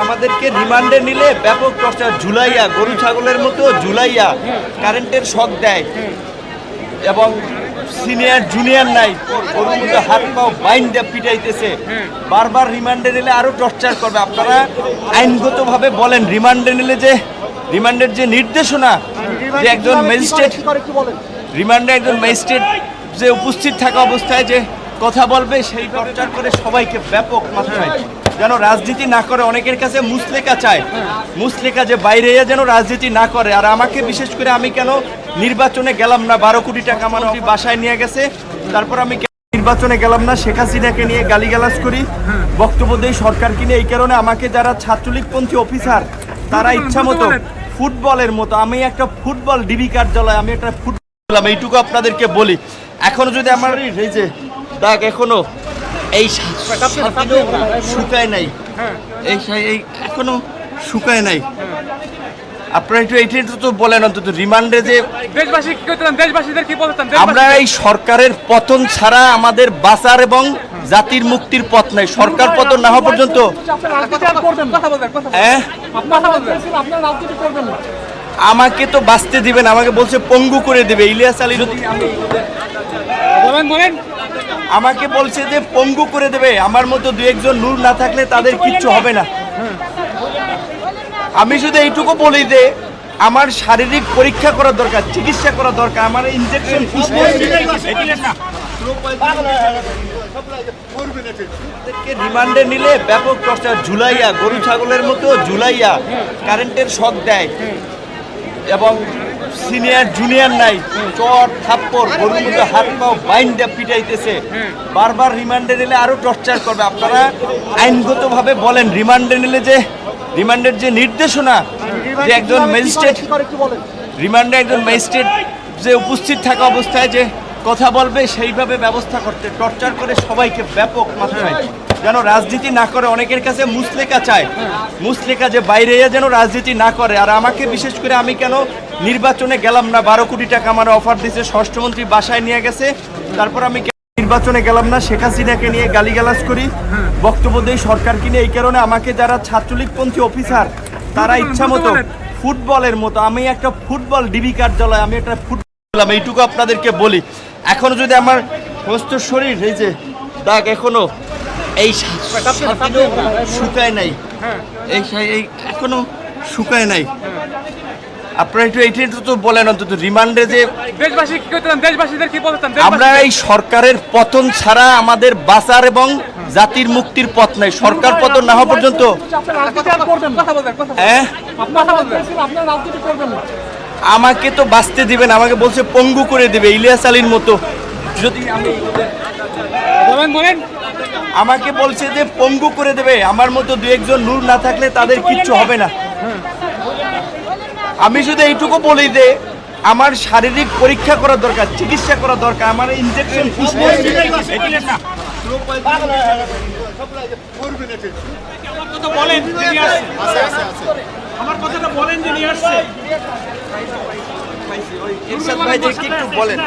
আমাদেরকে রিমান্ডে নিলে ব্যাপক টর্চার, ঝুলাইয়া গরু ছাগলের মতো ঝুলাইয়া কারেন্টের শক দেয় এবং সিনিয়র জুনিয়র নাই গরুর মতো হাত পাও বাইন্দা পিটাইতেছে। বারবার রিমান্ডে নিলে আরো টর্চার করবে। আপনারা আইনগতভাবে বলেন রিমান্ডে নিলে যে রিমান্ডের যে নির্দেশনা যে একজন ম্যাজিস্ট্রেট রিমান্ডে একজন ম্যাজিস্ট্রেট যে উপস্থিত থাকা অবস্থায় যে কথা বলবে সেই টর্চার করে সবাইকে ব্যাপক মাত্রায় যেন রাজনীতি না করে। অনেকের কাছে মুসলেকা চায়, মুসলেকা যে বাইরে যেন রাজনীতি না করে। আর আমাকে বিশেষ করে আমি কেন নির্বাচনে গেলাম না, 12 কোটি টাকা আমার বাসায় নিয়ে গেছে, তারপর আমি নির্বাচনে গেলাম না, শেখ হাসিনাকে নিয়ে গালিগালাজ করি, বক্তব্য দেই সরকারকে নিয়ে। এই কারণে আমাকে যারা ছাত্রলীগপন্থী অফিসার তারা ইচ্ছা মতো ফুটবলের মতো, আমি একটা ফুটবল ডিবি কার্যালয়, আমি একটা ফুটবল, এইটুকু আপনাদেরকে বলি। এখনো যদি আমার এই যে দাগ এখনো এই শুকায় নাই, এই এখনো শুকায় নাই। আপনারা একটু এইটা তো বলেন অন্তত রিমান্ডে যে আমরা এই সরকারের পতন ছাড়া আমাদের বাঁচার এবং জাতির মুক্তির পথ নাই। সরকার পতন না হওয়া পর্যন্ত আমাকে তো বাঁচতে দিবেন, আমাকে বলছে পঙ্গু করে দেবে। ইলিয়াস আলী যদি আমাকে বলছে যে পঙ্গু করে দেবে, আমার মতো দু একজন নূর না থাকলে তাদের কিচ্ছু হবে না। আমি শুধু এইটুকু বলি যে আমার শারীরিক পরীক্ষা করা দরকার, চিকিৎসা করা দরকার, আমার ইনজেকশন রিমান্ডে নিলে ব্যাপক টর্চার, ঝুলাইয়া গরু ছাগলের মতো ঝুলাইয়া কারেন্টের শক দেয় এবং সিনিয়র জুনিয়র নাই চট থাপ্পড় গরুর মতো হাত পাও বাইন্দা পিটাইতেছে। বারবার রিমান্ডে নিলে আরো টর্চার করবে। আপনারা আইনগতভাবে বলেন রিমান্ডে নিলে যে রিমান্ডের যে নির্দেশনা যে একজন ম্যাজিস্ট্রেট রিমান্ডে একজন ম্যাজিস্ট্রেট যে উপস্থিত থাকা অবস্থায় যে কথা বলবে সেইভাবে ব্যবস্থা করতে, টর্চার করে সবাইকে ব্যাপক মাত্রায় যেন রাজনীতি না করে। অনেকের কাছে মুসলেকা চায়, মুসলেকা যে বাইরে যেন রাজনীতি না করে। আর আমাকে বিশেষ করে আমি কেন নির্বাচনে গেলাম না, 12 কোটি টাকা আমার অফার দিয়েছে, স্বরাষ্ট্রমন্ত্রী বাসায় নিয়ে গেছে, তারপর আমি নির্বাচনে গেলাম না, শেখ হাসিনাকে নিয়ে গালিগালাজ করি, বক্তব্য দেই সরকারকে নিয়ে। এই কারণে আমাকে যারা ছাত্রলীগপন্থী অফিসার তারা ইচ্ছা মতো ফুটবলের মতো, আমি একটা ফুটবল ডিবি কার্যালয়, আমি একটা ফুটবল, এইটুকু আপনাদেরকে বলি। এখনো যদি আমার সমস্ত শরীর এই যে দাগ এখনো এই শুকায় নাই, এই এখনো শুকায় নাই। আপনারা একটু এইটা তো বলেন অন্তত রিমান্ডে যে আমরা এই সরকারের পতন ছাড়া আমাদের বাঁচার এবং জাতির মুক্তির পথ নাই। সরকার পতন না হওয়া পর্যন্ত আমাকে তো বাঁচতে দিবেন, আমাকে বলছে পঙ্গু করে দেবে। ইলিয়াস আলীর মতো যদি আমি আমাকে বলছে যে পঙ্গু করে দেবে, আমার মতো দু একজন নূর না থাকলে তাদের কিচ্ছু হবে না। আমি শুধু এইটুকু বলি যে আমার শারীরিক পরীক্ষা করা দরকার, চিকিৎসা করা দরকার, আমার ইনজেকশন বলেন।